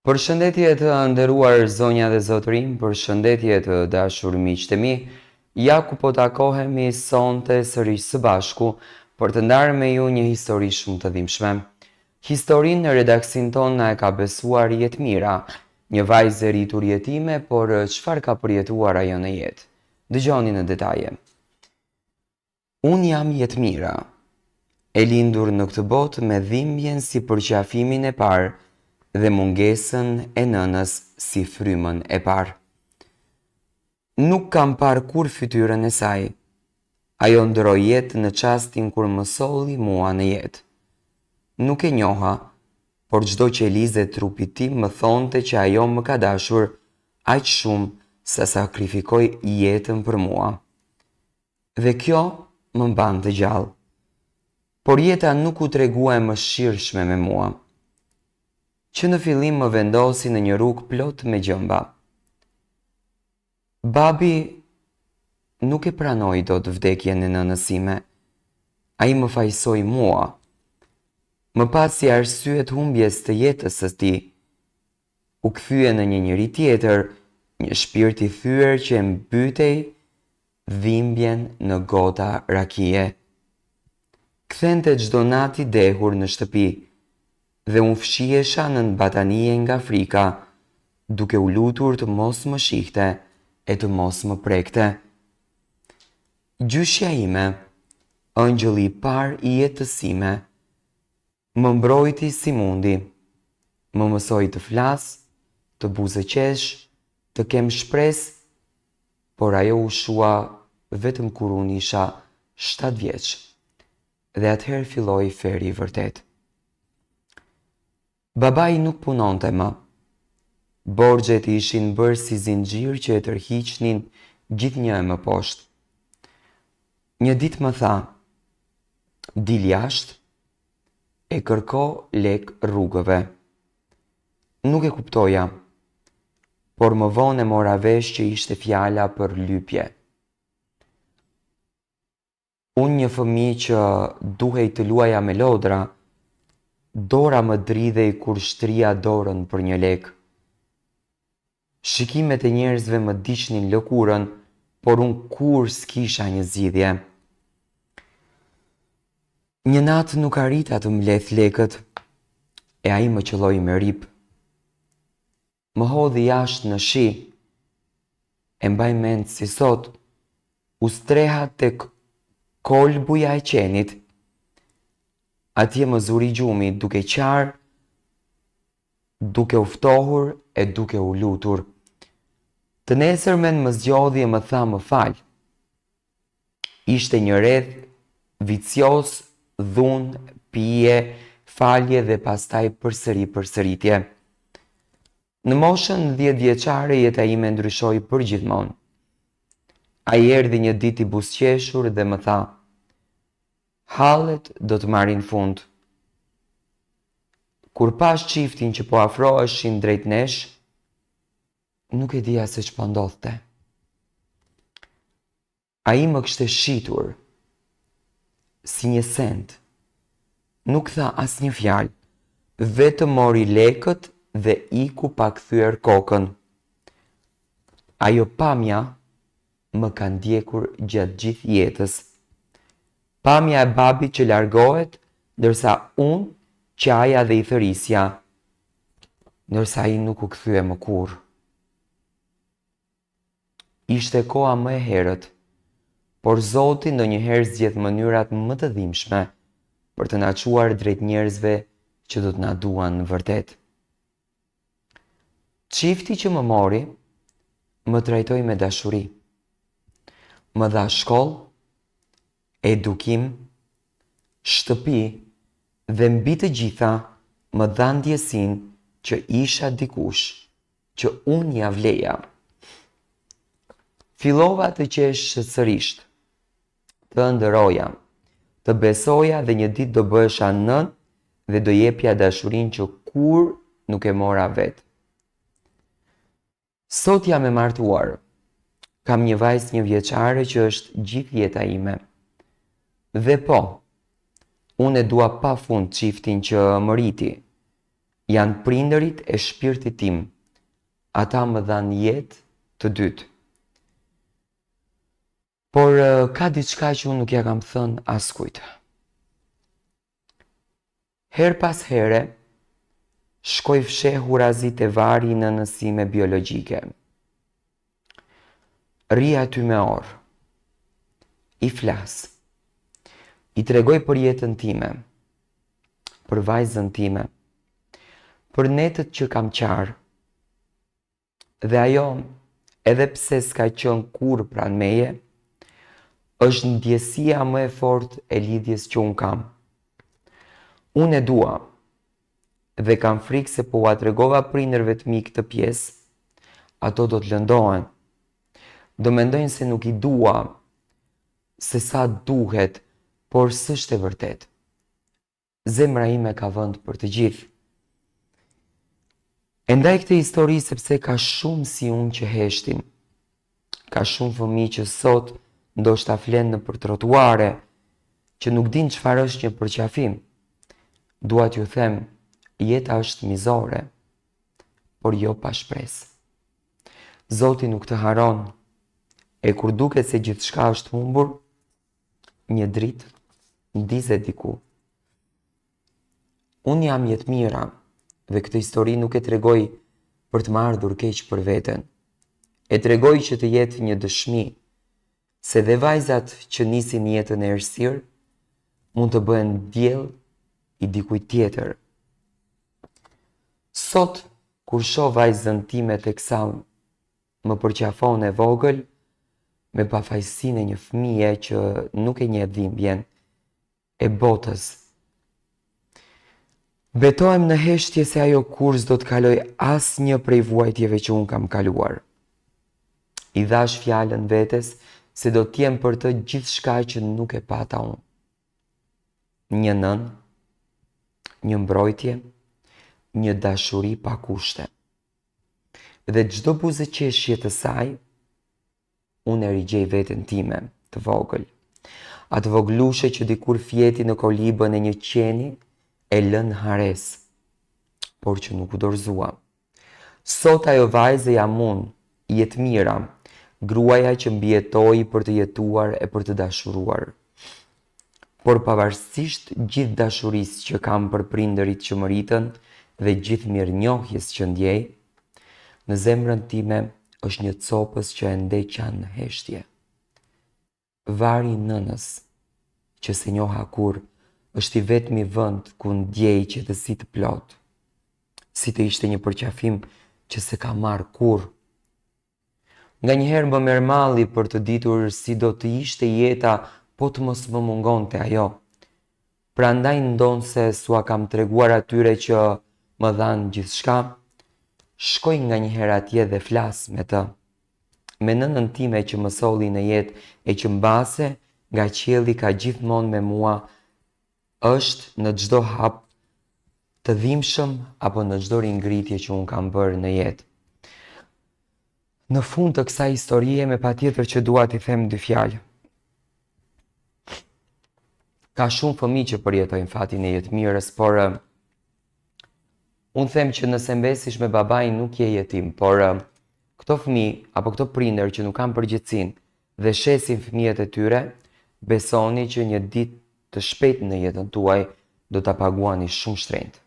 Përshëndetje të nderuar zonja dhe zotërim, përshëndetje të dashur miqtë mi. Ja ku po takohemi sonte sërish së bashku për të ndarë me ju një histori shumë të dhimbshme. Historinë në redaksin ton na e ka besuar Jetmira, një vajzë e rritur jetime, por çfarë ka përjetuar ajo në jetë? Dëgjoni në detaje. Unë jam Jetmira, e lindur në këtë botë me dhimbjen si përqafimin e parë dhe mungesën e nënës si frymën e parë. Nuk kam parë kur fytyrën e saj. Ajo ndroi jetë në çastin kur më solli mua në jetë. Nuk e njoha, por çdo qelizë e trupit tim më thonte që ajo më ka dashur aq shumë sa sakrifikoi jetën për mua. Dhe kjo më mbante gjallë. Por jeta nuk u tregua e mëshirshme me mua, që në fillim më vendosi në një rrugë plot me gjëmba. Babi nuk e pranoi dot vdekjen e nënës sime. Ai më fajsoi mua. Më pas si arsye të humbjes të jetës së tij, u kthye në një njeri tjetër, një shpirt i thyer që e mbytej dhimbjen në gota rakie. Kthente çdo natë i dehur në shtëpi dhe unë fshihesha në batanie nga frika, duke u lutur të mos më shihte e të mos më prekte. Gjyshja ime, ëngjëlli i parë i jetës sime, më mbrojti si mundi, më mësoi të flas, të buzëqesh, të kem shpresë, por ajo u shua vetëm kur unë isha 7 vjeç. Dhe atëherë filloi feri i vërtet. Babai nuk punonte më. Borxhet ishin bërë si zinxhir që e tërhiqnin gjithnjë e më poshtë. Një ditë më tha: "Dil jashtë, e kërko lek rrugëve." Nuk e kuptoja, por më vonë e mora vesh që ishte fjala për lypje. Unë, një fëmijë që duhej të luaja me lodra, dora më dridhej kur shtrija dorën për një lek. Shikimet e njerëzve më diqnin lëkurën, por unë kur s'kisha një zgjidhje. Një natë nuk arrita të mleth lekët, e ai më qelloi me rip. Më hodhi jashtë në shi, e mbaj mend si sot, u streha tek kolbuja e qenit. Atje më zuri gjumi duke qarë, duke u ftohur e duke u lutur. Të nesërmen më zgjodhi e më tha më fal. Ishte një rreth vicioz, dhunë, pije, falje dhe pastaj përsëritje. Në moshën 10 vjeçare jeta ime ndryshoi përgjithmonë. Ai erdhi një ditë i buzëqeshur dhe më tha: "Hallet do të marrin fund." Kur pash çiftin që po afroheshin drejt nesh, nuk e dija se ç'po ndodhte. Ai më kishte shitur si një send. Nuk tha asnjë fjalë, vetëm mori lekët dhe iku pa kthyer kokën. Ajo pamja më ka ndjekur gjatë gjithë jetës. Pamja e babit që largohet, ndërsa unë qaja dhe i thërisja, ndërsa ai nuk u kthye më kurrë. Ishte koha më e herët, por Zoti ndonjëherë zgjedh mënyrat më të dhimbshme për të na çuar drejt njerëzve që do të na duan në vërtet. Çifti që më mori, më trajtoi me dashuri. Më dha shkollë, edukim, shtëpi dhe mbi të gjitha më dha ndjesinë që isha dikush, që unë ja vleja. Fillova të qesh sërish, të ëndëroja, të besoja dhe një ditë do bëhesha nën dhe do jepja dashurinë që kur nuk e mora vetë. Sot jam e martuar. Kam një vajzë 1 vjeçare që është gjithë jeta ime. Dhe po, unë e dua pafund çiftin që më riti. Janë prindërit e shpirtit tim. Ata më dhanë jetë të dytë. Por ka diçka që unë nuk ja kam thënë askujt. Her pas here, shkoj fsheh hurazit e vari në nësime biologjike. Ri aty me orë. I flas. I tregoj për jetën time. Për vajzën time. Për netët që kam qarë. Dhe ajo, edhe pse s'ka qenë kur pranë meje, është ndjesia më e fortë e lidhjes që unë kam. Unë e dua, dhe kam frikë se po ua tregova prindërve të mi këtë pjesë, ato do të lëndohen. Do mendojnë se nuk i dua, se sa duhet, por s'është e vërtet. Zemra ime ka vend për të gjithë. E ndaj këtë histori sepse ka shumë si unë që heshtin. Ka shumë fëmijë që sot ndoshta flen nëpër trotuare, që nuk din çfarë është një përqafim. Dua t'ju them, jeta është mizore, por jo pa shpresë. Zoti nuk të haron, e kur duket se gjithçka është humbur, një dritë ndizet diku. Unë jam jetë mira, dhe këtë histori nuk e tregoj për të më ardhur keq për veten. E tregoj që të jetë një dëshmi se dhe vajzat që nisin jetën e errësirë mund të bëhen diell i dikujt tjetër. Sot, kur shoh vajzën time teksa më përqafon e vogël, me pafajësinë e një fëmije që nuk e njeh dhimbjen e botës, betohem në heshtje se ajo kur s'do të kaloj asnjë prej vuajtjeve që unë kam kaluar. I dhash fjalën vetes se do t'jem për të gjithçka që nuk e pata unë. Një nën, një mbrojtje, një dashuri pa kushte. Dhe çdo buzëqeshje të saj, unë e rigjej veten time, të vogël. Atë voglushe që dikur fjeti në kolibën e një qeni, e lën hares, por që nuk u dorëzua. Sot ajo vajzë jam unë, jetë mira, gruaja që mbijetoi për të jetuar e për të dashuruar. Por pavarësisht gjithë dashurisë që kam për prindërit që më ritën dhe gjithë mirënjohjes që ndjej, në zemrën time është një copës që e ndeqa në heshtje. Vari nënës, që se njoha kur, është i vetmi vend ku ndjej që të si të plot. Si të ishte një përqafim që se ka marrë kur. Nga njëherë më merr malli për të ditur si do të ishte jeta po të mos më mungonte ajo. Prandaj ndonse s'ua kam treguar atyre që më dhanë gjithçka, shkoj nga njëherë atje dhe flas me të. Me nënën time që më solli në jetë e që mbase nga qielli ka gjithmonë me mua, është në çdo hap të dhimbshëm apo në çdo ringritje që unë kam bërë në jetë. Në fund të kësaj historie me patjetër që dua t'i them dy fjalë. Ka shumë fëmijë që përjetojnë fatin e jetmirës, por unë them që nëse mbesish me babain nuk je jetim, por këto fëmijë apo këto prindër që nuk kanë përgjegjësinë dhe shesin fëmijët e tyre, besoni që një ditë të shpejtë në jetën tuaj do ta paguani shumë shtrenjtë.